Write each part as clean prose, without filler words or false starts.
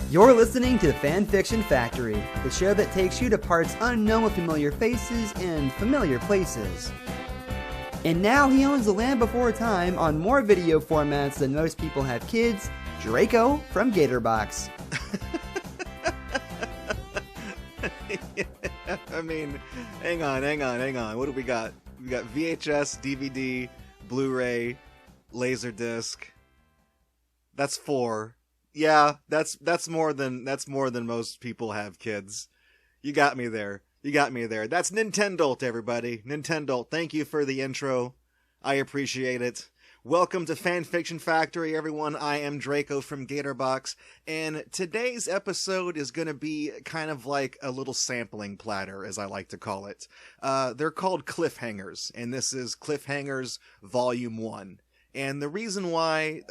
You're listening to the Fanfiction Factory, the show that takes you to parts unknown with familiar faces and familiar places. And now he owns the land before time on more video formats than most people have kids, Draco from Gatorbox. I mean, hang on. What do we got? We got VHS, DVD, Blu-ray, Laserdisc. That's 4. Yeah, that's more than most people have kids. You got me there. That's Nintendo, everybody. Nintendo, thank you for the intro. I appreciate it. Welcome to Fanfiction Factory, everyone. I am Draco from Gatorbox, and today's episode is going to be kind of like a little sampling platter, as I like to call it. They're called Cliffhangers, and this is Cliffhangers Volume 1. And the reason why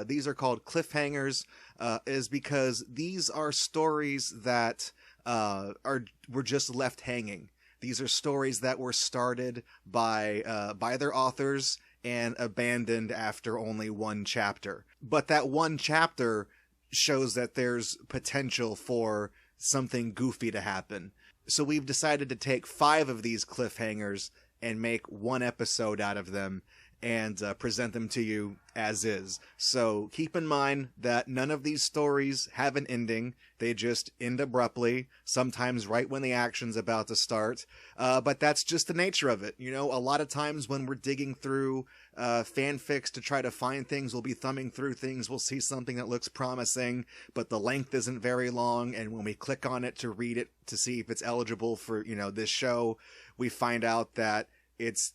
these are called Cliffhangers is because these are stories that were just left hanging. These are stories that were started by their authors and abandoned after only one chapter. But that one chapter shows that there's potential for something goofy to happen. So we've decided to take 5 of these cliffhangers and make one episode out of them and present them to you as is. So keep in mind that none of these stories have an ending. They just end abruptly, sometimes right when the action's about to start. But that's just the nature of it. You know, a lot of times when we're digging through fanfics to try to find things, we'll be thumbing through things, we'll see something that looks promising, but the length isn't very long, and when we click on it to read it to see if it's eligible for, you know, this show, we find out that it's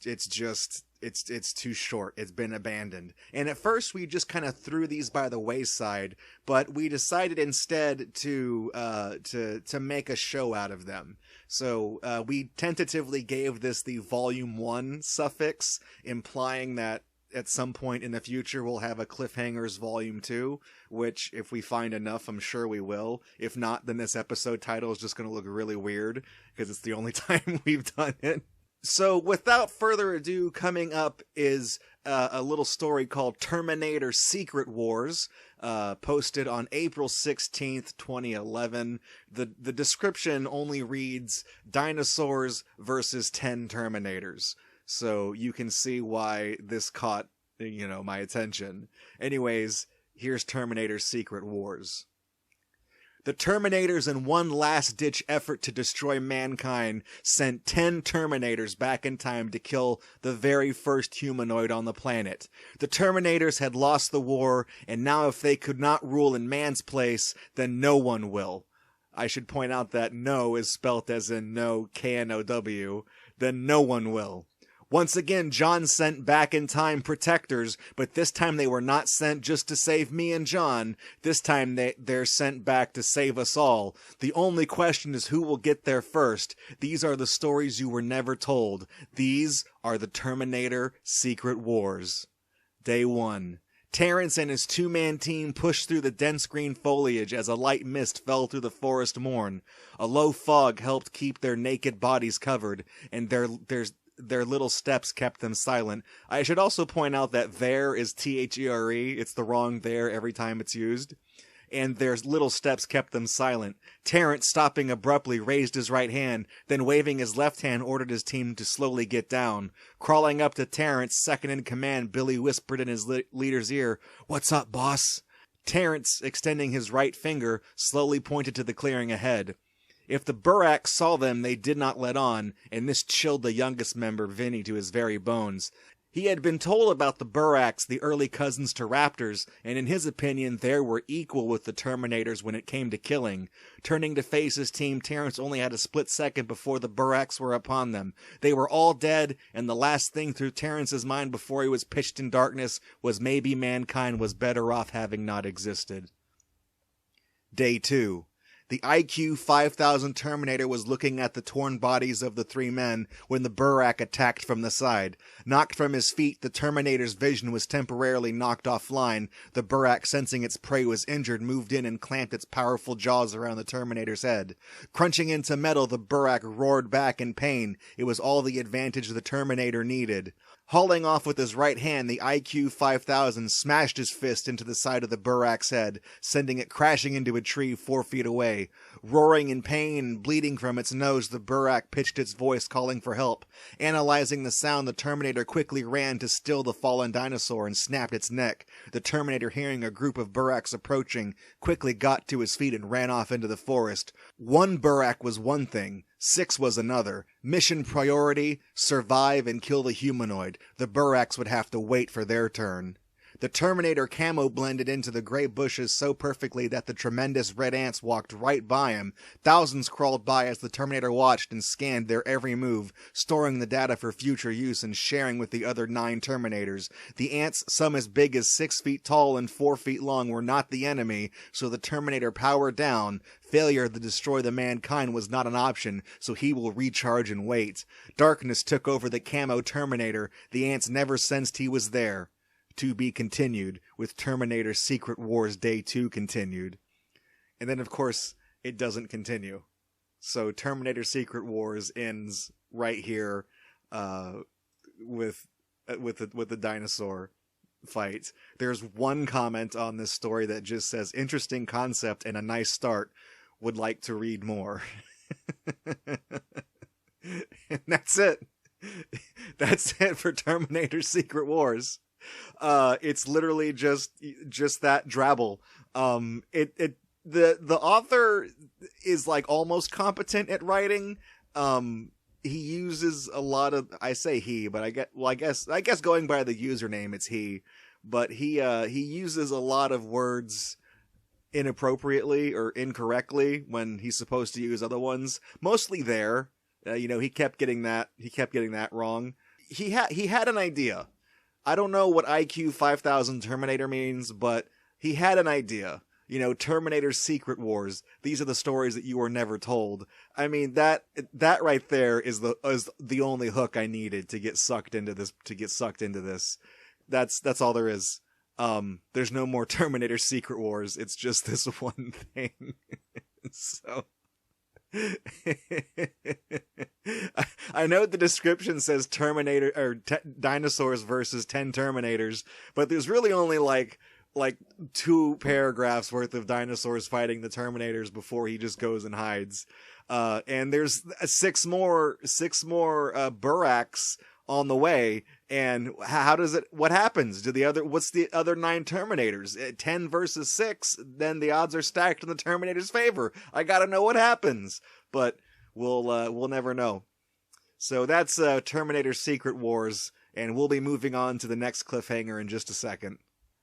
too short. It's been abandoned. And at first we just kind of threw these by the wayside, but we decided instead to make a show out of them. So we tentatively gave this the Volume 1 suffix, implying that at some point in the future we'll have a Cliffhangers Volume 2, which if we find enough, I'm sure we will. If not, then this episode title is just going to look really weird because it's the only time we've done it. So without further ado, coming up is a little story called Terminator Secret Wars, posted on April 16th, 2011. The description only reads, Dinosaurs versus 10 Terminators. So you can see why this caught, you know, my attention. Anyways, here's Terminator Secret Wars. The Terminators, in one last-ditch effort to destroy mankind, sent 10 Terminators back in time to kill the very first humanoid on the planet. The Terminators had lost the war, and now if they could not rule in man's place, then no one will. I should point out that no is spelt as in no, K-N-O-W, then no one will. Once again, John sent back in time protectors, but this time they were not sent just to save me and John. This time they're sent back to save us all. The only question is who will get there first. These are the stories you were never told. These are the Terminator Secret Wars. Day 1. Terrence and his 2-man team pushed through the dense green foliage as a light mist fell through the forest morn. A low fog helped keep their naked bodies covered, and their little steps kept them silent. I should also point out that there is T-H-E-R-E. It's the wrong there every time it's used. And their little steps kept them silent. Terrence, stopping abruptly, raised his right hand, then waving his left hand ordered his team to slowly get down. Crawling up to Terrence, second in command, Billy whispered in his leader's ear, "What's up, boss?" Terrence, extending his right finger, slowly pointed to the clearing ahead. If the Buraks saw them, they did not let on, and this chilled the youngest member, Vinny, to his very bones. He had been told about the Buraks, the early cousins to Raptors, and in his opinion, they were equal with the Terminators when it came to killing. Turning to face his team, Terrence only had a split second before the Buraks were upon them. They were all dead, and the last thing through Terrence's mind before he was pitched in darkness was maybe mankind was better off having not existed. Day 2. The IQ 5000 Terminator was looking at the torn bodies of the 3 men when the Burak attacked from the side. Knocked from his feet, the Terminator's vision was temporarily knocked offline. The Burak, sensing its prey was injured, moved in and clamped its powerful jaws around the Terminator's head. Crunching into metal, the Burak roared back in pain. It was all the advantage the Terminator needed. Hauling off with his right hand, the IQ 5000 smashed his fist into the side of the Burak's head, sending it crashing into a tree 4 feet away. Roaring in pain and bleeding from its nose, the Burak pitched its voice calling for help. Analyzing the sound, the Terminator quickly ran to still the fallen dinosaur and snapped its neck. The Terminator, hearing a group of Buraks approaching, quickly got to his feet and ran off into the forest. 1 Burak was one thing, 6 was another. Mission priority, survive and kill the humanoid. The Buraks would have to wait for their turn. The Terminator camo blended into the gray bushes so perfectly that the tremendous red ants walked right by him. Thousands crawled by as the Terminator watched and scanned their every move, storing the data for future use and sharing with the other 9 Terminators. The ants, some as big as 6 feet tall and 4 feet long, were not the enemy, so the Terminator powered down. Failure to destroy the mankind was not an option, so he will recharge and wait. Darkness took over the camo Terminator. The ants never sensed he was there. To be continued, with Terminator Secret Wars Day 2 continued. And then, of course, it doesn't continue. So Terminator Secret Wars ends right here with the dinosaur fight. There's one comment on this story that just says, interesting concept and a nice start. Would like to read more. And that's it. That's it for Terminator Secret Wars. It's literally just that drabble. The author is like almost competent at writing. He uses a lot of, I say he, but I guess going by the username, it's he, but he uses a lot of words inappropriately or incorrectly when he's supposed to use other ones. Mostly there, he kept getting that wrong. He had an idea. I don't know what IQ 5000 Terminator means, but he had an idea. Terminator Secret Wars. These are the stories that you were never told. I mean, that right there is the only hook I needed to get sucked into this. That's all there is. There's no more Terminator Secret Wars. It's just this one thing. So I know the description says Terminator or dinosaurs versus 10 Terminators, but there's really only like 2 paragraphs worth of dinosaurs fighting the Terminators before he just goes and hides. And there's 6 more Buraks on the way. And what happens? What's the other 9 Terminators? 10 versus 6, then the odds are stacked in the Terminator's favor. I gotta know what happens. But we'll never know. So that's Terminator Secret Wars, and we'll be moving on to the next cliffhanger in just a second.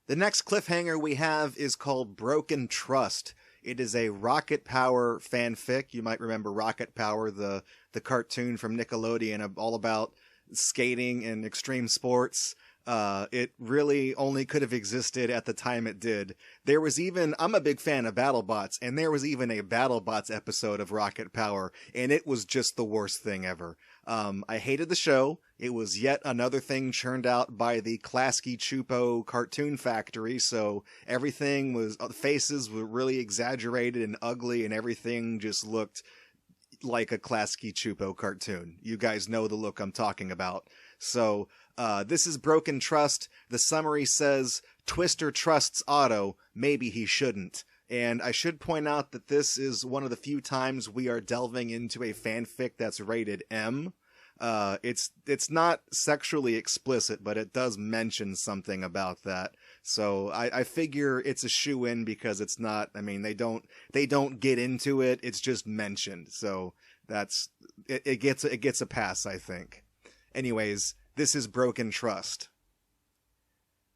The next cliffhanger we have is called Broken Trust. It is a Rocket Power fanfic. You might remember Rocket Power, the cartoon from Nickelodeon, all about skating and extreme sports. It really only could have existed at the time it did. I'm a big fan of BattleBots, and there was even a BattleBots episode of Rocket Power, and it was just the worst thing ever. I hated the show. It was yet another thing churned out by the Klasky Chupo Cartoon Factory, so faces were really exaggerated and ugly, and everything just looked like a Klasky Chupo cartoon. You guys know the look I'm talking about. So, this is Broken Trust. The summary says, Twister trusts Otto, maybe he shouldn't. And I should point out that this is one of the few times we are delving into a fanfic that's rated M. It's not sexually explicit, but it does mention something about that. So I figure it's a shoo-in because it's not, they don't get into it. It's just mentioned. So it gets a pass, I think. Anyways, this is Broken Trust.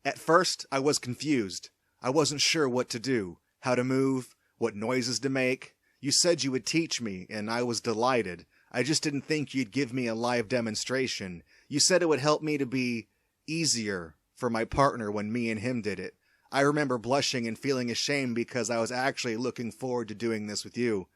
At first, I was confused. I wasn't sure what to do, how to move, what noises to make. You said you would teach me, and I was delighted. I just didn't think you'd give me a live demonstration. You said it would help me to be easier for my partner when me and him did it. I remember blushing and feeling ashamed because I was actually looking forward to doing this with you.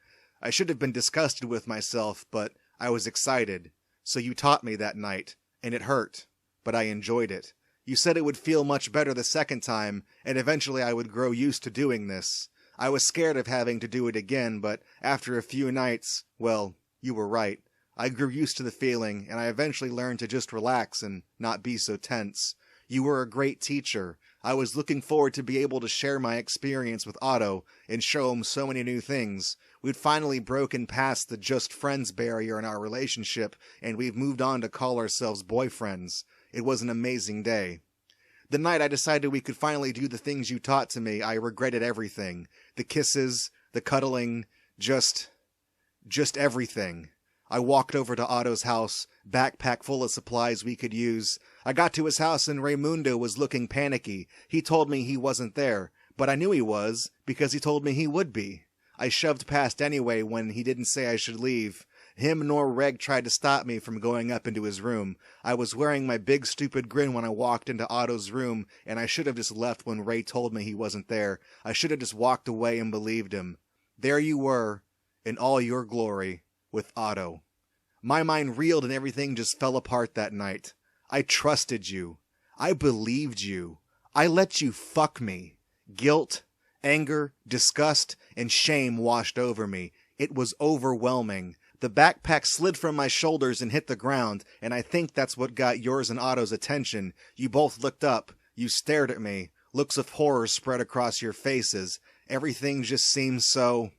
I should have been disgusted with myself, but I was excited. So you taught me that night, and it hurt, but I enjoyed it. You said it would feel much better the second time, and eventually I would grow used to doing this. I was scared of having to do it again, but after a few nights, well, you were right. I grew used to the feeling, and I eventually learned to just relax and not be so tense. You were a great teacher. I was looking forward to be able to share my experience with Otto and show him so many new things. We'd finally broken past the just friends barrier in our relationship, and we've moved on to call ourselves boyfriends. It was an amazing day. The night I decided we could finally do the things you taught to me, I regretted everything. The kisses, the cuddling, just everything. I walked over to Otto's house, backpack full of supplies we could use. I got to his house and Raymundo was looking panicky. He told me he wasn't there, but I knew he was, because he told me he would be. I shoved past anyway when he didn't say I should leave. Him nor Reg tried to stop me from going up into his room. I was wearing my big stupid grin when I walked into Otto's room, and I should have just left when Ray told me he wasn't there. I should have just walked away and believed him. There you were, in all your glory, with Otto. My mind reeled and everything just fell apart that night. I trusted you. I believed you. I let you fuck me. Guilt, anger, disgust, and shame washed over me. It was overwhelming. The backpack slid from my shoulders and hit the ground, and I think that's what got yours and Otto's attention. You both looked up. You stared at me. Looks of horror spread across your faces. Everything just seemed so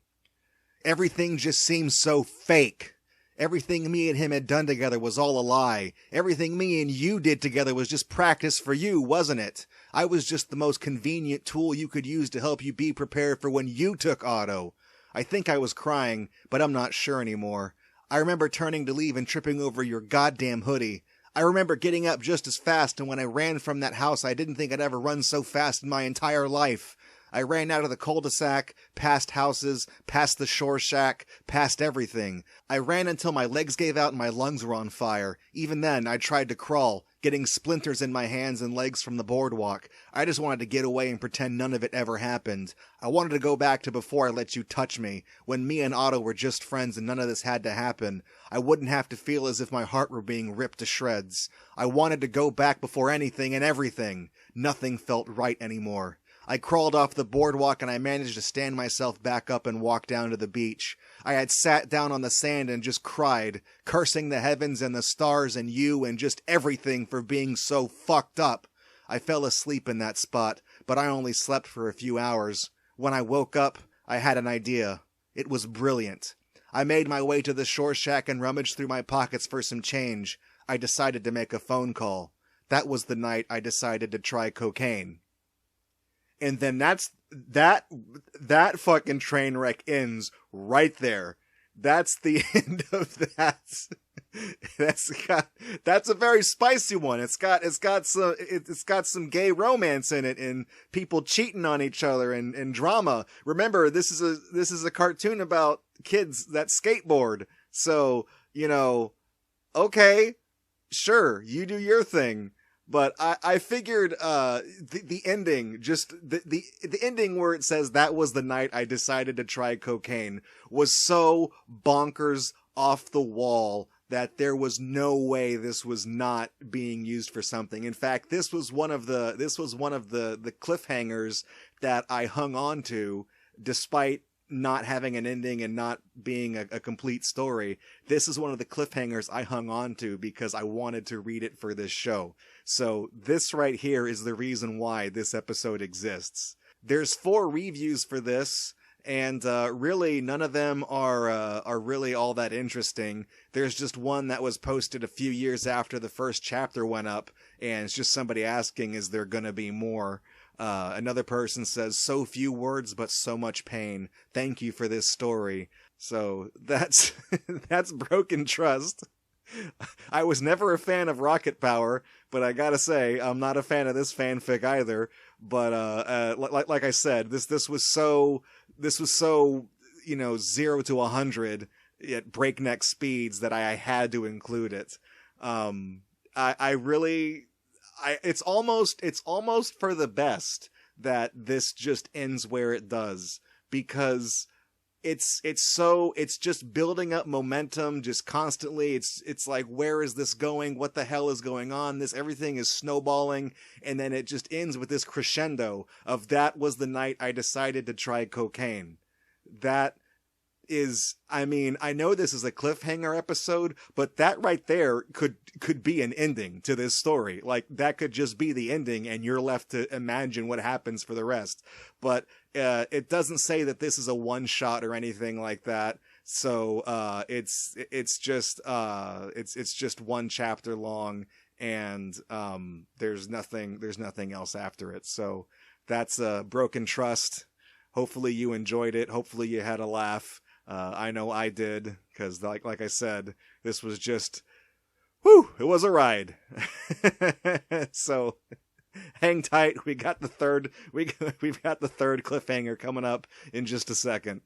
fake. Everything me and him had done together was all a lie. Everything me and you did together was just practice for you, wasn't it? I was just the most convenient tool you could use to help you be prepared for when you took Otto. I think I was crying, but I'm not sure anymore. I remember turning to leave and tripping over your goddamn hoodie. I remember getting up just as fast, and when I ran from that house, I didn't think I'd ever run so fast in my entire life. I ran out of the cul-de-sac, past houses, past the shore shack, past everything. I ran until my legs gave out and my lungs were on fire. Even then, I tried to crawl, getting splinters in my hands and legs from the boardwalk. I just wanted to get away and pretend none of it ever happened. I wanted to go back to before I let you touch me, when me and Otto were just friends and none of this had to happen. I wouldn't have to feel as if my heart were being ripped to shreds. I wanted to go back before anything and everything. Nothing felt right anymore. I crawled off the boardwalk and I managed to stand myself back up and walk down to the beach. I had sat down on the sand and just cried, cursing the heavens and the stars and you and just everything for being so fucked up. I fell asleep in that spot, but I only slept for a few hours. When I woke up, I had an idea. It was brilliant. I made my way to the shore shack and rummaged through my pockets for some change. I decided to make a phone call. That was the night I decided to try cocaine. And then that fucking train wreck ends right there. That's the end of that. That's a very spicy one. It's got some gay romance in it and people cheating on each other and drama. Remember, this is a cartoon about kids that skateboard. So, okay, sure, you do your thing. But I figured the ending, just the ending where it says that was the night I decided to try cocaine was so bonkers off the wall that there was no way this was not being used for something. In fact, this was one of the cliffhangers that I hung on to despite not having an ending and not being a complete story. This is one of the cliffhangers I hung on to because I wanted to read it for this show. So this right here is the reason why this episode exists. There's 4 reviews for this, and really none of them are really all that interesting. There's just one that was posted a few years after the first chapter went up, and it's just somebody asking, is there gonna be more? Another person says, so few words but so much pain. Thank you for this story. So that's that's Broken Trust. I was never a fan of Rocket Power, but I gotta say, I'm not a fan of this fanfic either. But like I said, this was so 0 to 100 at breakneck speeds that I had to include it. It's almost for the best that this just ends where it does, because it's just building up momentum just constantly. It's like, where is this going? What the hell is going on? Everything is snowballing, and then it just ends with this crescendo of that was the night I decided to try cocaine. That is, I mean, I know this is a cliffhanger episode, but that right there could be an ending to this story. Like, that could just be the ending, and you're left to imagine what happens for the rest. But it doesn't say that this is a one shot or anything like that. So it's just one chapter long, and there's nothing else after it. So that's Broken Trust. Hopefully you enjoyed it. Hopefully you had a laugh. I know I did, because like I said, this was just, whew, it was a ride. So hang tight. We've got the third cliffhanger coming up in just a second.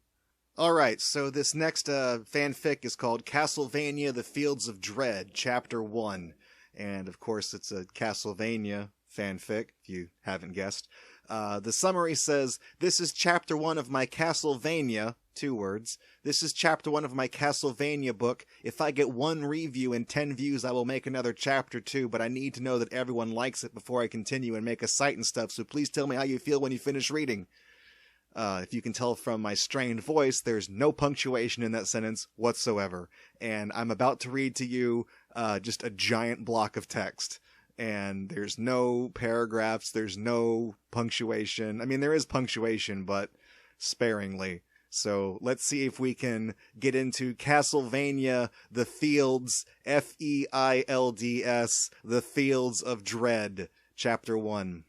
All right, so this next fanfic is called Castlevania: The Fields of Dread, Chapter 1. And of course, it's a Castlevania fanfic, if you haven't guessed. The summary says, "This is chapter 1 of my Castlevania," 2 words. "This is chapter 1 of my Castlevania book. If I get 1 review and 10 views, I will make another chapter 2, but I need to know that everyone likes it before I continue and make a site and stuff, so please tell me how you feel when you finish reading." If you can tell from my strained voice, there's no punctuation in that sentence whatsoever. And I'm about to read to you just a giant block of text. And there's no paragraphs, there's no punctuation. I mean, there is punctuation, but sparingly. So let's see if we can get into Castlevania: The Fields, F-E-I-L-D-S, The Fields of Dread, Chapter 1.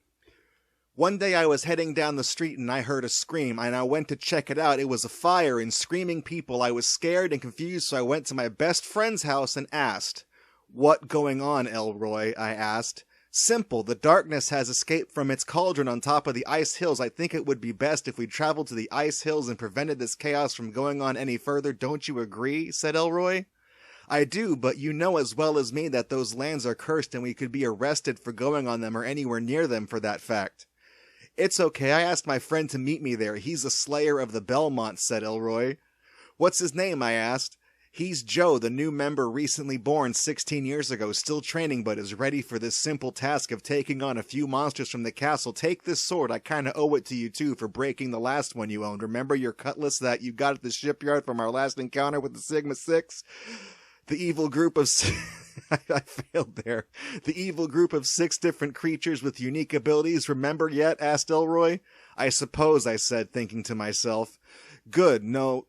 One day I was heading down the street and I heard a scream, and I went to check it out. It was a fire and screaming people. I was scared and confused, so I went to my best friend's house and asked. "What going on, Elroy?" I asked. "Simple. The darkness has escaped from its cauldron on top of the ice hills. I think it would be best if we traveled to the ice hills and prevented this chaos from going on any further. Don't you agree?" said Elroy. "I do, but you know as well as me that those lands are cursed and we could be arrested for going on them or anywhere near them for that fact." "It's okay. I asked my friend to meet me there. He's a slayer of the Belmonts," said Elroy. "What's his name?" I asked. "He's Joe, the new member recently born 16 years ago, still training but is ready for this simple task of taking on a few monsters from the castle. Take this sword. I kinda owe it to you too for breaking the last one you owned. Remember your cutlass that you got at the shipyard from our last encounter with the Sigma 6? The evil group of... I failed there. The evil group of 6 different creatures with unique abilities. Remember yet?" asked Elroy. "I suppose," I said, thinking to myself. Good, no,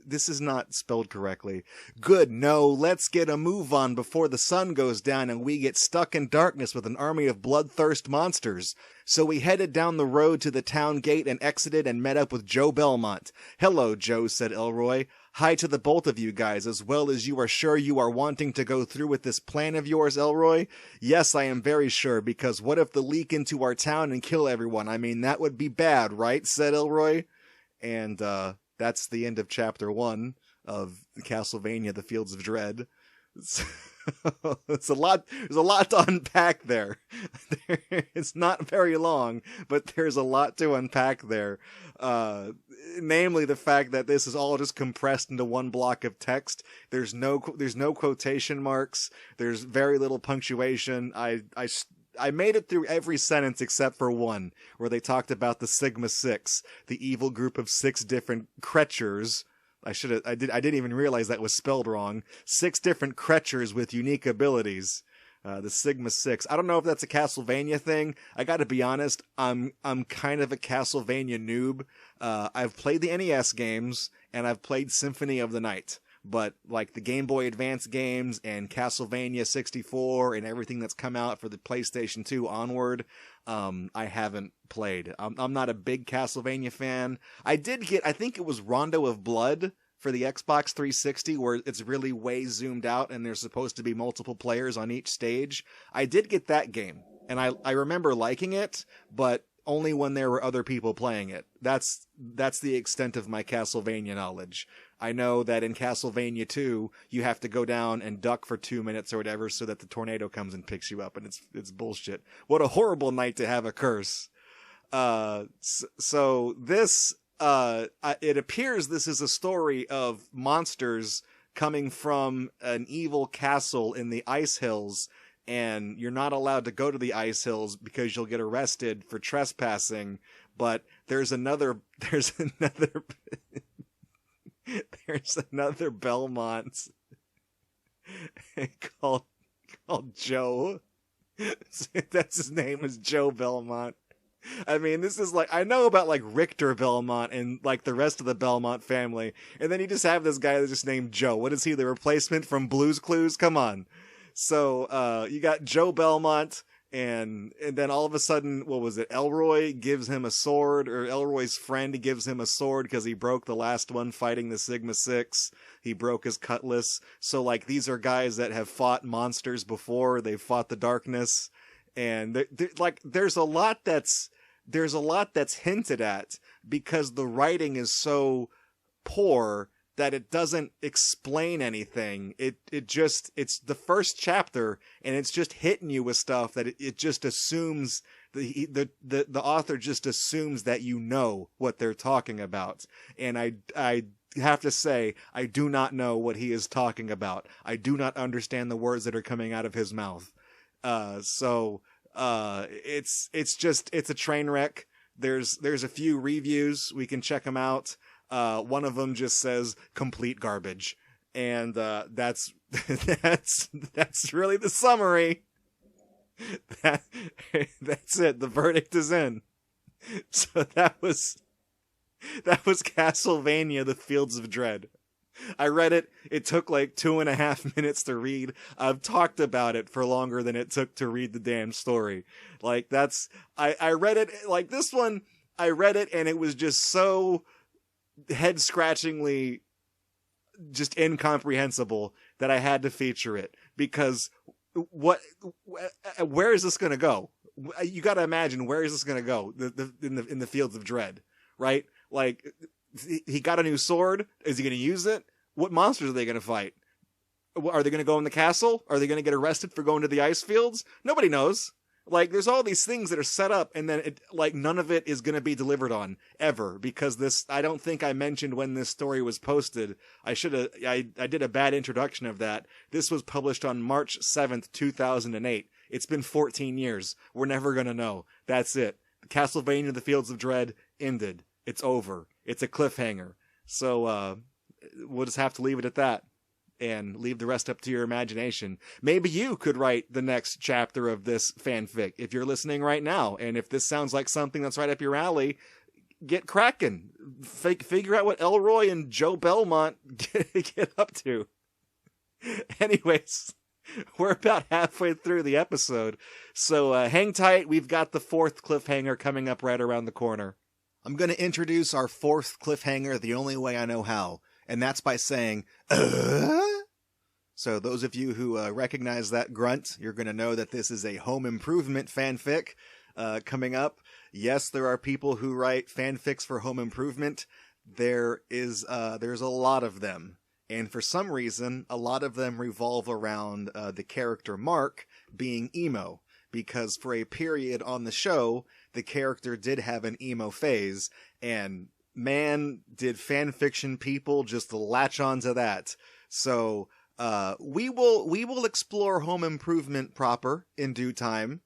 this is not spelled correctly. "Good, no, let's get a move on before the sun goes down and we get stuck in darkness with an army of bloodthirst monsters." So we headed down the road to the town gate and exited and met up with Joe Belmont. "Hello, Joe," said Elroy. "Hi to the both of you guys, as well as you are sure you are wanting to go through with this plan of yours, Elroy?" "Yes, I am very sure, because what if they leak into our town and kill everyone? I mean, that would be bad, right?" said Elroy. And, that's the end of Chapter 1 of Castlevania: The Fields of Dread. There's a lot to unpack there. It's not very long, but there's a lot to unpack there. Namely the fact that this is all just compressed into one block of text. There's no quotation marks. There's very little punctuation. I made it through every sentence except for one, where they talked about the Sigma 6, the evil group of 6 different creatures. I didn't even realize that was spelled wrong. 6 different creatures with unique abilities. The Sigma 6. I don't know if that's a Castlevania thing. I gotta be honest, I'm kind of a Castlevania noob. I've played the NES games, and I've played Symphony of the Night. But, like, the Game Boy Advance games and Castlevania 64 and everything that's come out for the PlayStation 2 onward, I haven't played. I'm not a big Castlevania fan. I think it was Rondo of Blood for the Xbox 360, where it's really way zoomed out and there's supposed to be multiple players on each stage. I did get that game, and I remember liking it, but only when there were other people playing it. That's the extent of my Castlevania knowledge. I know that in Castlevania 2, you have to go down and duck for 2 minutes or whatever so that the tornado comes and picks you up, and it's bullshit. What a horrible night to have a curse. So this, it appears this is a story of monsters coming from an evil castle in the Ice Hills, and you're not allowed to go to the ice hills because you'll get arrested for trespassing. But there's another Belmont called Joe. That's his name, is Joe Belmont. I mean, this is like, I know about like Richter Belmont and like the rest of the Belmont family, and then you just have this guy that's just named Joe. What is he, the replacement from Blue's Clues? Come on. So you got Joe Belmont, and then all of a sudden, what was it? Elroy gives him a sword, or Elroy's friend gives him a sword because he broke the last one fighting the Sigma Six. He broke his cutlass. So like, these are guys that have fought monsters before. They've fought the darkness, and there's a lot that's hinted at because the writing is so poor that it doesn't explain anything. It's the first chapter, and it's just hitting you with stuff that it just assumes, the author just assumes that you know what they're talking about. And I have to say, I do not know what he is talking about. I do not understand the words that are coming out of his mouth. It's a train wreck. There's a few reviews. We can check them out. One of them just says complete garbage. And, that's really the summary. That's it. The verdict is in. So that was Castlevania, The Fields of Dread. I read it. It took like 2.5 minutes to read. I've talked about it for longer than it took to read the damn story. Like, I read it, like this one, I read it and it was just so head-scratchingly just incomprehensible that I had to feature it, because where is this going to go? You got to imagine, where is this going to go? In the Fields of Dread, right? Like, he got a new sword. Is he going to use it? What monsters are they going to fight? Are they going to go in the castle? Are they going to get arrested for going to the ice fields? Nobody knows. Like, there's all these things that are set up, and then none of it is going to be delivered on ever, because I don't think I mentioned when this story was posted. I did a bad introduction of that. This was published on March 7th, 2008. It's been 14 years. We're never going to know. That's it. Castlevania: The Fields of Dread ended. It's over. It's a cliffhanger. So, we'll just have to leave it at that and leave the rest up to your imagination. Maybe you could write the next chapter of this fanfic if you're listening right now. And if this sounds like something that's right up your alley, get cracking. Figure out what Elroy and Joe Belmont get up to. Anyways, we're about halfway through the episode. So hang tight. We've got the 4th cliffhanger coming up right around the corner. I'm going to introduce our 4th cliffhanger the only way I know how, and that's by saying, So those of you who recognize that grunt, you're going to know that this is a home improvement fanfic coming up. Yes, there are people who write fanfics for home improvement. There's a lot of them. And for some reason, a lot of them revolve around the character Mark being emo. Because for a period on the show, the character did have an emo phase, and man, did fanfiction people just latch onto that. So, we will explore home improvement proper in due time.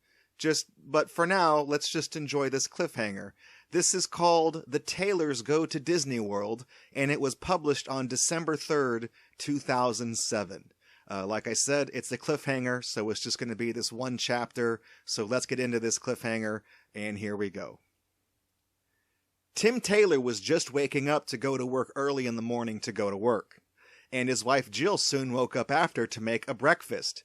But for now, let's just enjoy this cliffhanger. This is called The Taylors Go to Disney World, and it was published on December 3rd, 2007. Like I said, it's a cliffhanger, so it's just going to be this one chapter. So let's get into this cliffhanger, and here we go. Tim Taylor was just waking up to go to work early in the morning to go to work, and his wife Jill soon woke up after to make a breakfast.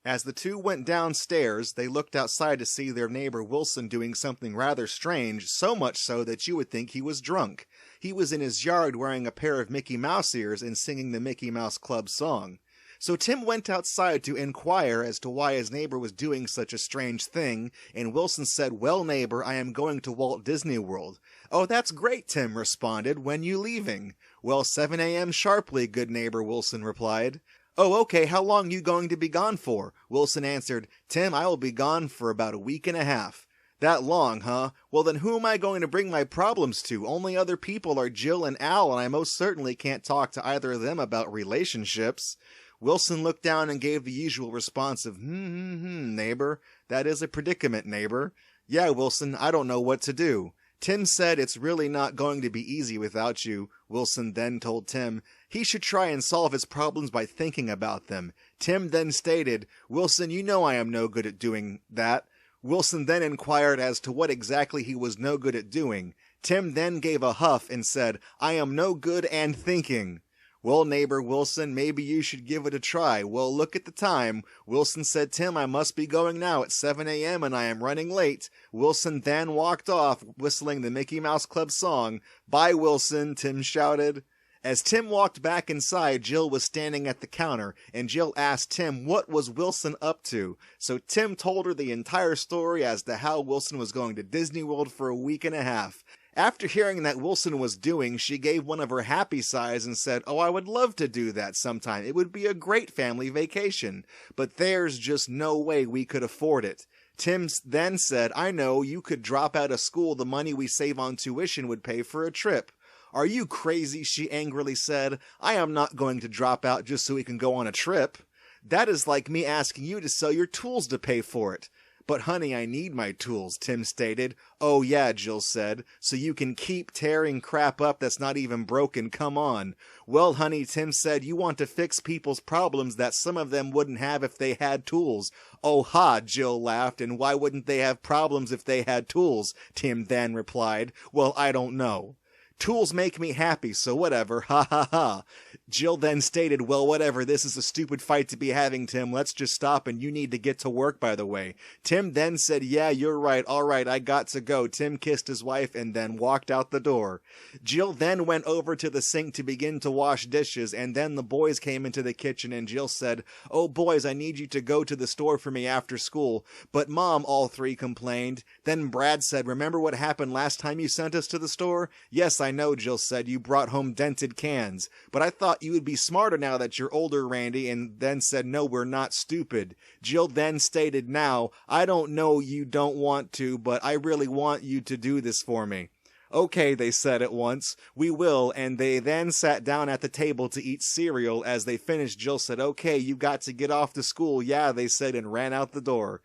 As the two went downstairs, they looked outside to see their neighbor Wilson doing something rather strange, so much so that you would think he was drunk. He was in his yard wearing a pair of Mickey Mouse ears and singing the Mickey Mouse Club song. So Tim went outside to inquire as to why his neighbor was doing such a strange thing, and Wilson said, "Well, neighbor, I am going to Walt Disney World." "Oh, that's great," Tim responded. "When you leaving?" "Well, 7 a.m. sharply, good neighbor," Wilson replied. "Oh, okay, how long you going to be gone for?" Wilson answered. "Tim, I will be gone for about a week and a half." "That long, huh? Well, then who am I going to bring my problems to? Only other people are Jill and Al, and I most certainly can't talk to either of them about relationships." Wilson looked down and gave the usual response of, neighbor. That is a predicament, neighbor. Yeah, Wilson, I don't know what to do. Tim said it's really not going to be easy without you. Wilson then told Tim he should try and solve his problems by thinking about them. Tim then stated, Wilson, you know I am no good at doing that. Wilson then inquired as to what exactly he was no good at doing. Tim then gave a huff and said, I am no good and thinking. Well, neighbor Wilson, maybe you should give it a try. Well, look at the time. Wilson said, Tim, I must be going now at 7 a.m. and I am running late. Wilson then walked off, whistling the Mickey Mouse Club song. Bye, Wilson, Tim shouted. As Tim walked back inside, Jill was standing at the counter, and Jill asked Tim what was Wilson up to. So Tim told her the entire story as to how Wilson was going to Disney World for a week and a half. After hearing that Wilson was doing, she gave one of her happy sighs and said, I would love to do that sometime. It would be a great family vacation. But there's just no way we could afford it. Tim then said, I know, you could drop out of school. The money we save on tuition would pay for a trip. Are you crazy? She angrily said. I am not going to drop out just so we can go on a trip. That is like me asking you to sell your tools to pay for it. But honey, I need my tools, Tim stated. Oh yeah, Jill said, so you can keep tearing crap up that's not even broken, come on. Well, honey, Tim said, you want to fix people's problems that some of them wouldn't have if they had tools. Oh ha, Jill laughed, and why wouldn't they have problems if they had tools? Tim then replied, well, I don't know. Tools make me happy, so whatever, ha ha ha. Jill then stated, well, whatever, this is a stupid fight to be having, Tim. Let's just stop, and you need to get to work, by the way. Tim then said, yeah, you're right, all right, I got to go. Tim kissed his wife and then walked out the door. Jill then went over to the sink to begin to wash dishes, and then the boys came into the kitchen, and Jill said, oh, boys, I need you to go to the store for me after school. But, Mom, all three complained. Then Brad said, remember what happened last time you sent us to the store? Yes, I know, Jill said, you brought home dented cans. But I thought you would be smarter now that you're older, Randy, and then said, no, we're not stupid. Jill then stated, now, I don't know you don't want to, but I really want you to do this for me. Okay, they said at once, we will, and they then sat down at the table to eat cereal. As they finished, Jill said, okay, you got to get off to school, yeah, they said, and ran out the door.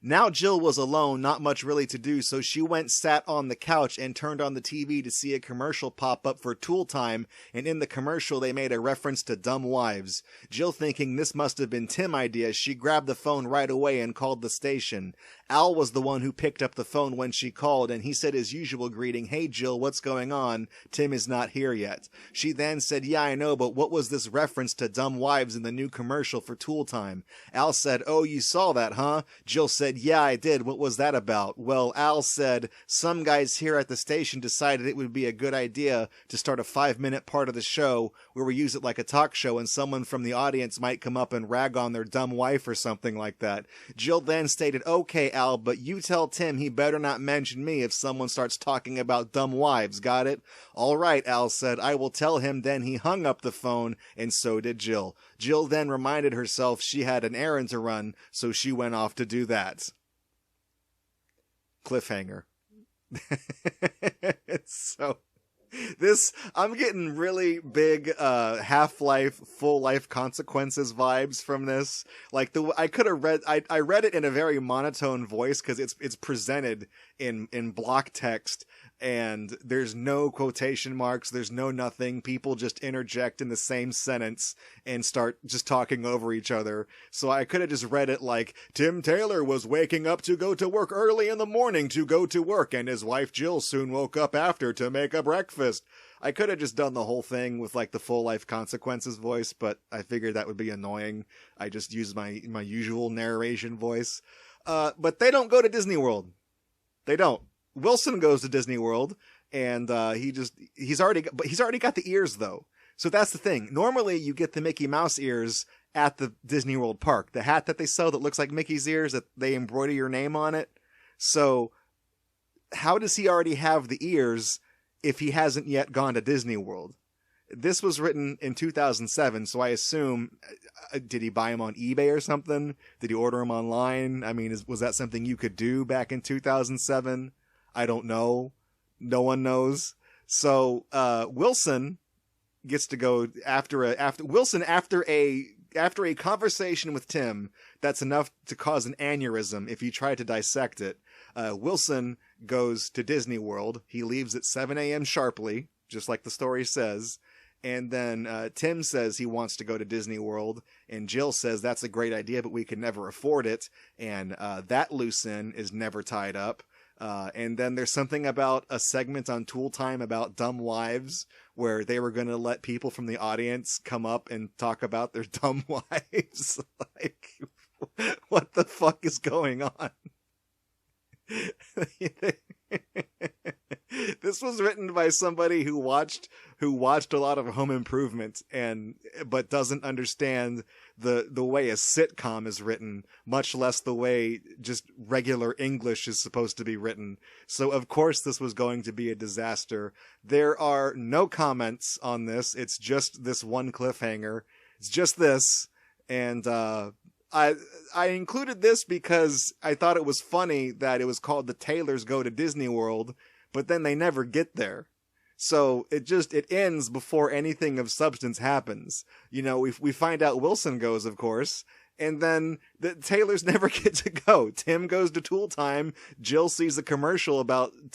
Now Jill was alone, not much really to do, so she sat on the couch and turned on the TV to see a commercial pop up for Tool Time, and in the commercial they made a reference to dumb wives. Jill, thinking this must have been Tim's idea, she grabbed the phone right away and called the station. Al was the one who picked up the phone when she called, and he said his usual greeting, hey Jill, what's going on? Tim is not here yet. She then said, yeah, I know, but what was this reference to dumb wives in the new commercial for Tool Time? Al said, oh, you saw that, huh? Jill said, yeah, I did. What was that about? Well, Al said, some guys here at the station decided it would be a good idea to start a 5-minute part of the show where we use it like a talk show and someone from the audience might come up and rag on their dumb wife or something like that. Jill then stated, okay, Al, but you tell Tim he better not mention me if someone starts talking about dumb wives, got it? All right, Al said, I will tell him. Then he hung up the phone, and so did Jill. Jill then reminded herself she had an errand to run, so she went off to do that. Cliffhanger. I'm getting really big Half-Life full life consequences vibes from this. Like I read it in a very monotone voice because it's presented in block text, and there's no quotation marks, there's no nothing. People just interject in the same sentence and start just talking over each other. So I could have just read it like, Tim Taylor was waking up to go to work early in the morning to go to work, and his wife Jill soon woke up after to make a breakfast. I could have just done the whole thing with like the full life consequences voice, but I figured that would be annoying. I just used my usual narration voice. But they don't go to Disney World. They don't. Wilson goes to Disney World, and he's already got the ears though. So that's the thing. Normally you get the Mickey Mouse ears at the Disney World park. The hat that they sell that looks like Mickey's ears, that they embroider your name on it. So how does he already have the ears if he hasn't yet gone to Disney World? This was written in 2007, so I assume, did he buy them on eBay or something? Did he order them online? I mean, was that something you could do back in 2007? I don't know. No one knows. So Wilson gets to go after a after a conversation with Tim that's enough to cause an aneurysm if you try to dissect it, Wilson goes to Disney World. He leaves at 7 a.m. sharply, just like the story says. And then Tim says he wants to go to Disney World, and Jill says that's a great idea, but we can never afford it. And that loose end is never tied up. And then there's something about a segment on Tool Time about dumb wives, where they were going to let people from the audience come up and talk about their dumb wives. Like, what the fuck is going on? This was written by somebody who watched a lot of Home Improvement but doesn't understand the way a sitcom is written, much less the way just regular English is supposed to be written. So of course this was going to be a disaster. There are no comments on this. It's just this one cliffhanger. It's just this. And I included this because I thought it was funny that it was called The Taylors Go to Disney World, but then they never get there. So it ends before anything of substance happens. You know, we find out Wilson goes, of course, and then the Taylors never get to go. Tim goes to Tool Time. Jill sees a commercial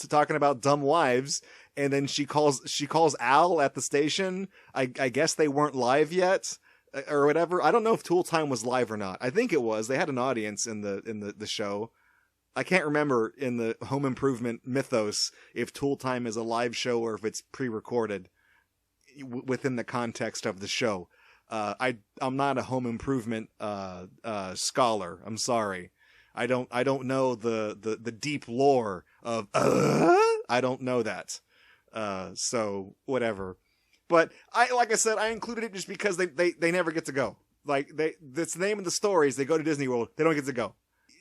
talking about dumb wives, and then she calls Al at the station. I guess they weren't live yet, or whatever. I don't know if Tool Time was live or not. I think it was. They had an audience in the show. I can't remember in the Home Improvement mythos if Tool Time is a live show or if it's pre-recorded within the context of the show. I'm not a Home Improvement scholar. I'm sorry. I don't know the deep lore of I don't know that. So whatever. But like I said, I included it just because they never get to go. Like that's the name of the stories. They go to Disney World. They don't get to go.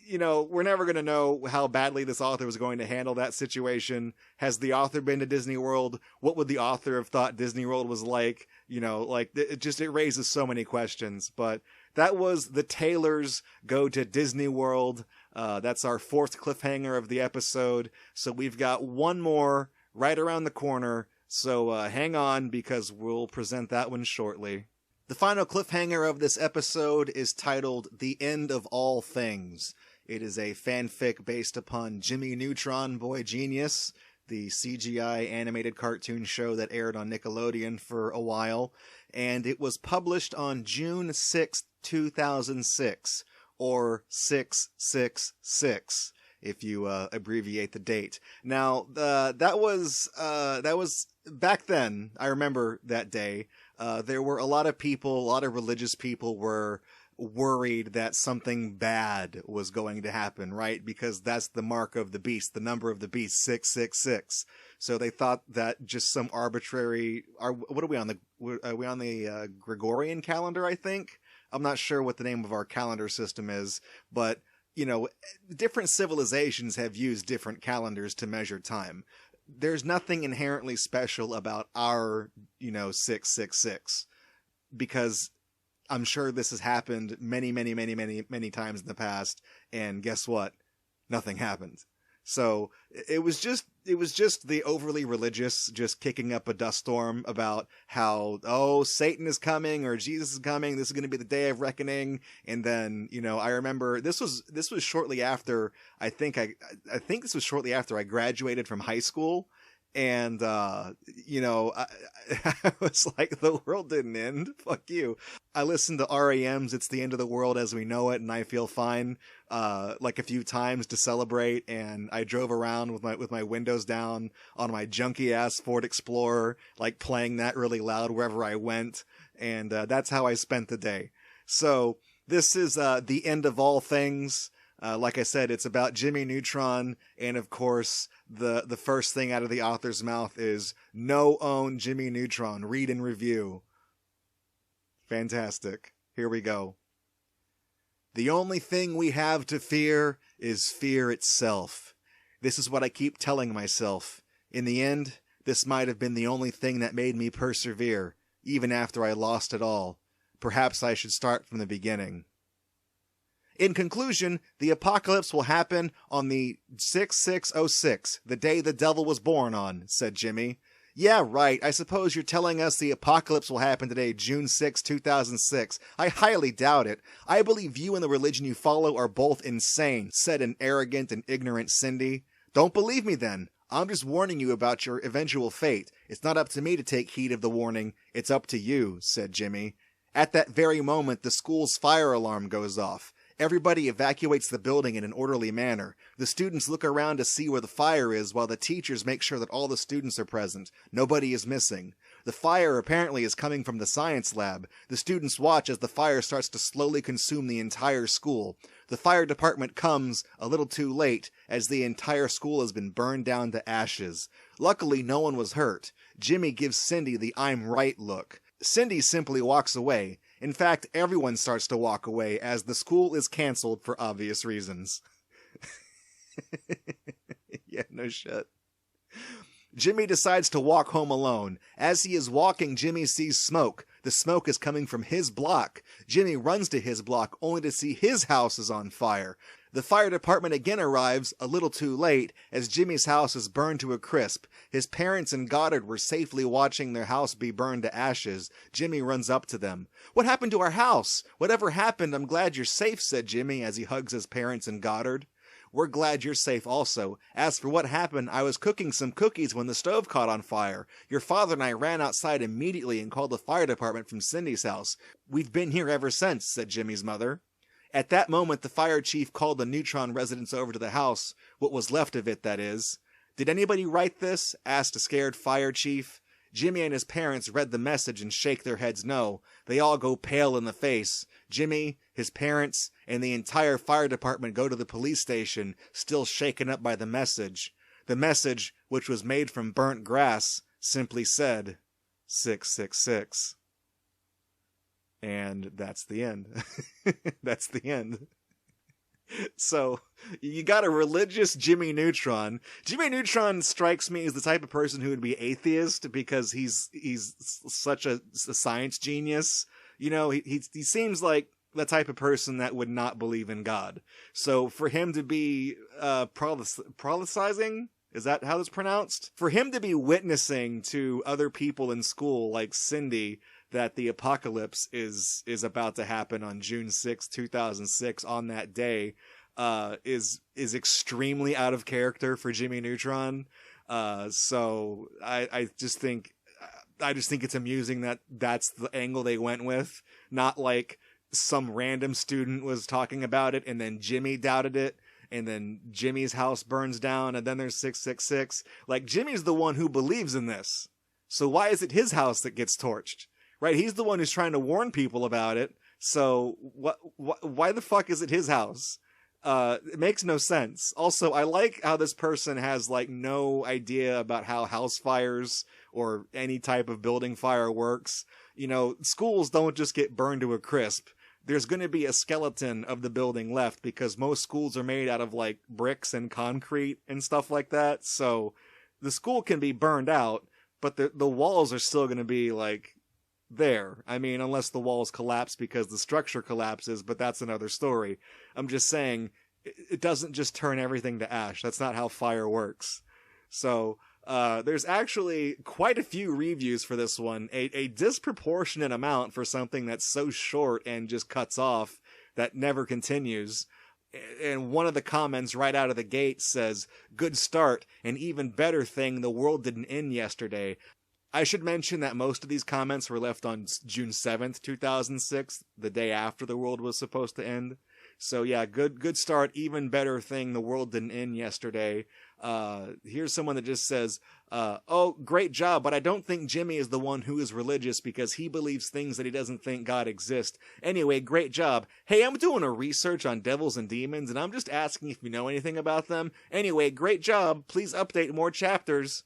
You know, we're never going to know how badly this author was going to handle that situation. Has the author been to Disney World? What would the author have thought Disney World was like? You know, like it raises so many questions. But that was The Taylors Go to Disney World. That's our fourth cliffhanger of the episode. So we've got one more right around the corner. So hang on, because we'll present that one shortly. The final cliffhanger of this episode is titled The End of All Things. It is a fanfic based upon Jimmy Neutron, Boy Genius, the CGI animated cartoon show that aired on Nickelodeon for a while, and it was published on June 6, 2006, or 666, if you abbreviate the date. Now, that was back then. I remember that day. There were a lot of religious people were worried that something bad was going to happen, right? Because that's the mark of the beast, the number of the beast, 666. So they thought that just some arbitrary, what are we on the Gregorian calendar, I think? I'm not sure what the name of our calendar system is, but you know, different civilizations have used different calendars to measure time. There's nothing inherently special about our, 666, because I'm sure this has happened many, many, many, many, many times in the past, and guess what? Nothing happened. So it was just the overly religious just kicking up a dust storm about how, Satan is coming or Jesus is coming. This is going to be the day of reckoning. And then, I remember this was shortly after, I think this was shortly after I graduated from high school. And, I was like, the world didn't end. Fuck you. I listened to REM's It's the End of the World as We Know It, and I Feel Fine, like a few times to celebrate. And I drove around with my windows down on my junky ass Ford Explorer, like playing that really loud wherever I went. And, that's how I spent the day. So this is, the end of all things. Like I said, it's about Jimmy Neutron, and of course, the first thing out of the author's mouth is, "No own Jimmy Neutron, read and review." Fantastic. Here we go. The only thing we have to fear is fear itself. This is what I keep telling myself. In the end, this might have been the only thing that made me persevere, even after I lost it all. Perhaps I should start from the beginning. In conclusion, the apocalypse will happen on the 6606, the day the devil was born on, said Jimmy. Yeah, right. I suppose you're telling us the apocalypse will happen today, June 6, 2006. I highly doubt it. I believe you and the religion you follow are both insane, said an arrogant and ignorant Cindy. Don't believe me then. I'm just warning you about your eventual fate. It's not up to me to take heed of the warning. It's up to you, said Jimmy. At that very moment, the school's fire alarm goes off. Everybody evacuates the building in an orderly manner. The students look around to see where the fire is, while the teachers make sure that all the students are present. Nobody is missing. The fire apparently is coming from the science lab. The students watch as the fire starts to slowly consume the entire school. The fire department comes a little too late, as the entire school has been burned down to ashes. Luckily, no one was hurt. Jimmy gives Cindy the "I'm right" look. Cindy simply walks away. In fact, everyone starts to walk away as the school is canceled for obvious reasons. Yeah, no shit. Jimmy decides to walk home alone. As he is walking, Jimmy sees smoke. The smoke is coming from his block. Jimmy runs to his block only to see his house is on fire. The fire department again arrives a little too late as Jimmy's house is burned to a crisp. His parents and Goddard were safely watching their house be burned to ashes. Jimmy runs up to them. "What happened to our house? Whatever happened, I'm glad you're safe," said Jimmy as he hugs his parents and Goddard. "We're glad you're safe also. As for what happened, I was cooking some cookies when the stove caught on fire. Your father and I ran outside immediately and called the fire department from Cindy's house. We've been here ever since," said Jimmy's mother. At that moment, the fire chief called the Neutron residents over to the house, what was left of it, that is. "Did anybody write this?" asked a scared fire chief. Jimmy and his parents read the message and shake their heads no. They all go pale in the face. Jimmy, his parents, and the entire fire department go to the police station, still shaken up by the message. The message, which was made from burnt grass, simply said, 666. And that's the end. That's the end. So, you got a religious Jimmy Neutron. Jimmy Neutron strikes me as the type of person who would be atheist because he's such a science genius. You know, he seems like the type of person that would not believe in God. So for him to be prolicizing, is that how it's pronounced? For him to be witnessing to other people in school like Cindy that the apocalypse is about to happen on June 6, 2006 on that day is extremely out of character for Jimmy Neutron. So I just think it's amusing that that's the angle they went with, not like some random student was talking about it and then Jimmy doubted it and then Jimmy's house burns down and then there's 666. Like, Jimmy's the one who believes in this. So why is it his house that gets torched? Right? He's the one who's trying to warn people about it. So why the fuck is it his house? It makes no sense. Also, I like how this person has like no idea about how house fires or any type of building fire works. You know, schools don't just get burned to a crisp. There's going to be a skeleton of the building left because most schools are made out of like bricks and concrete and stuff like that. So the school can be burned out, but the walls are still going to be like there. I mean, unless the walls collapse because the structure collapses, but that's another story. I'm just saying, it doesn't just turn everything to ash. That's not how fire works. So, there's actually quite a few reviews for this one, a disproportionate amount for something that's so short and just cuts off, that never continues. And one of the comments right out of the gate says, "Good start, an even better thing the world didn't end yesterday." I should mention that most of these comments were left on June 7th, 2006, the day after the world was supposed to end. So yeah, good start, even better thing the world didn't end yesterday. Here's someone that just says, "Oh, great job, but I don't think Jimmy is the one who is religious because he believes things that he doesn't think God exists. Anyway, great job. Hey, I'm doing a research on devils and demons, and I'm just asking if you know anything about them. Anyway, great job. Please update more chapters."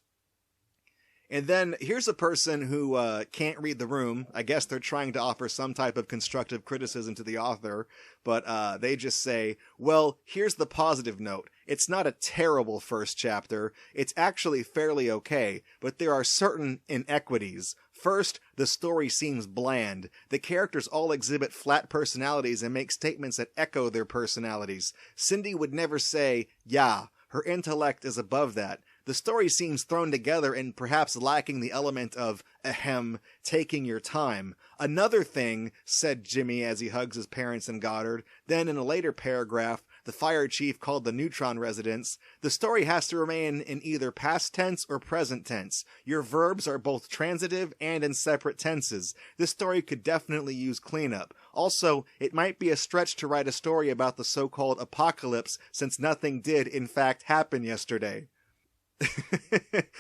And then here's a person who can't read the room. I guess they're trying to offer some type of constructive criticism to the author, but they just say, "Well, here's the positive note. It's not a terrible first chapter. It's actually fairly okay, but there are certain inequities. First, the story seems bland. The characters all exhibit flat personalities and make statements that echo their personalities. Cindy would never say, 'Yeah.' Her intellect is above that. The story seems thrown together and perhaps lacking the element of, ahem, taking your time. Another thing, said Jimmy as he hugs his parents and Goddard. Then in a later paragraph, the fire chief called the Neutron residence. The story has to remain in either past tense or present tense. Your verbs are both transitive and in separate tenses. This story could definitely use cleanup. Also, it might be a stretch to write a story about the so-called apocalypse since nothing did in fact happen yesterday.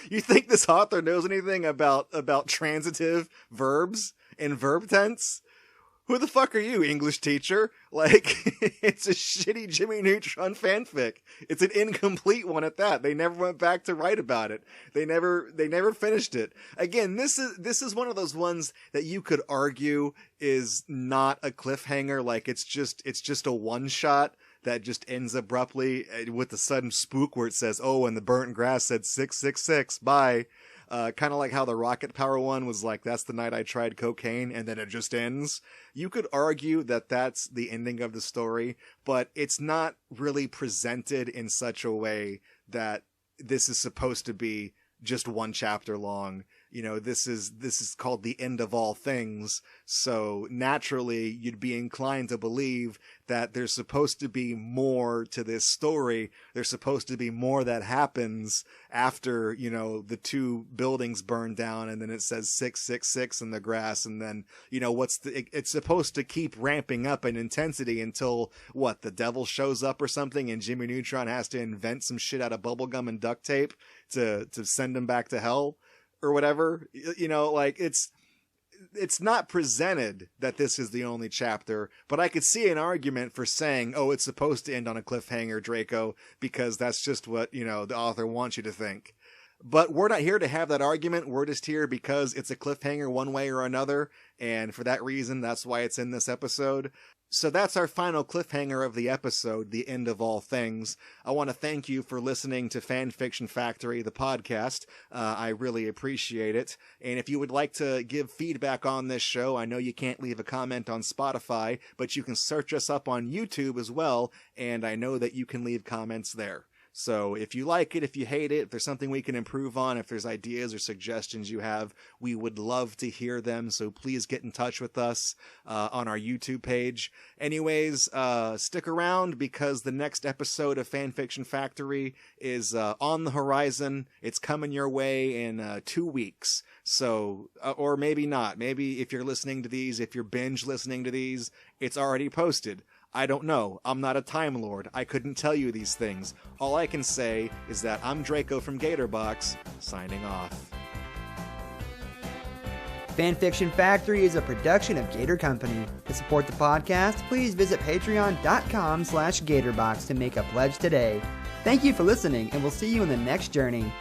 You think this author knows anything about transitive verbs in verb tense? Who the fuck are you, English teacher? Like, it's a shitty Jimmy Neutron fanfic. It's an incomplete one at that. They never went back to write about it. They never finished it. Again, this is one of those ones that you could argue is not a cliffhanger. Like, it's just a one shot that just ends abruptly with the sudden spook where it says, oh, and the burnt grass said 666, bye. Kind of like how the rocket power one was like, that's the night I tried cocaine, and then it just ends. You could argue that that's the ending of the story, but it's not really presented in such a way that this is supposed to be just one chapter long. You know, this is called the end of all things. So naturally, you'd be inclined to believe that there's supposed to be more to this story. There's supposed to be more that happens after, you know, the two buildings burn down and then it says 666 in the grass. And then, you know, it's supposed to keep ramping up in intensity until the devil shows up or something and Jimmy Neutron has to invent some shit out of bubblegum and duct tape to send him back to hell. Or whatever, you know, like it's not presented that this is the only chapter, but I could see an argument for saying, oh, it's supposed to end on a cliffhanger, Draco, because that's just what, you know, the author wants you to think. But we're not here to have that argument. We're just here because it's a cliffhanger one way or another. And for that reason, that's why it's in this episode. So that's our final cliffhanger of the episode, the end of all things. I want to thank you for listening to Fanfiction Factory, the podcast. I really appreciate it. And if you would like to give feedback on this show, I know you can't leave a comment on Spotify, but you can search us up on YouTube as well, and I know that you can leave comments there. So if you like it, if you hate it, if there's something we can improve on, if there's ideas or suggestions you have, we would love to hear them. So please get in touch with us on our YouTube page. Anyways, stick around because the next episode of Fanfiction Factory is on the horizon. It's coming your way in 2 weeks. So, or maybe not. Maybe if you're listening to these, if you're binge listening to these, it's already posted. I don't know. I'm not a Time Lord. I couldn't tell you these things. All I can say is that I'm Draco from Gatorbox, signing off. Fanfiction Factory is a production of Gator Company. To support the podcast, please visit patreon.com/Gatorbox to make a pledge today. Thank you for listening, and we'll see you in the next journey.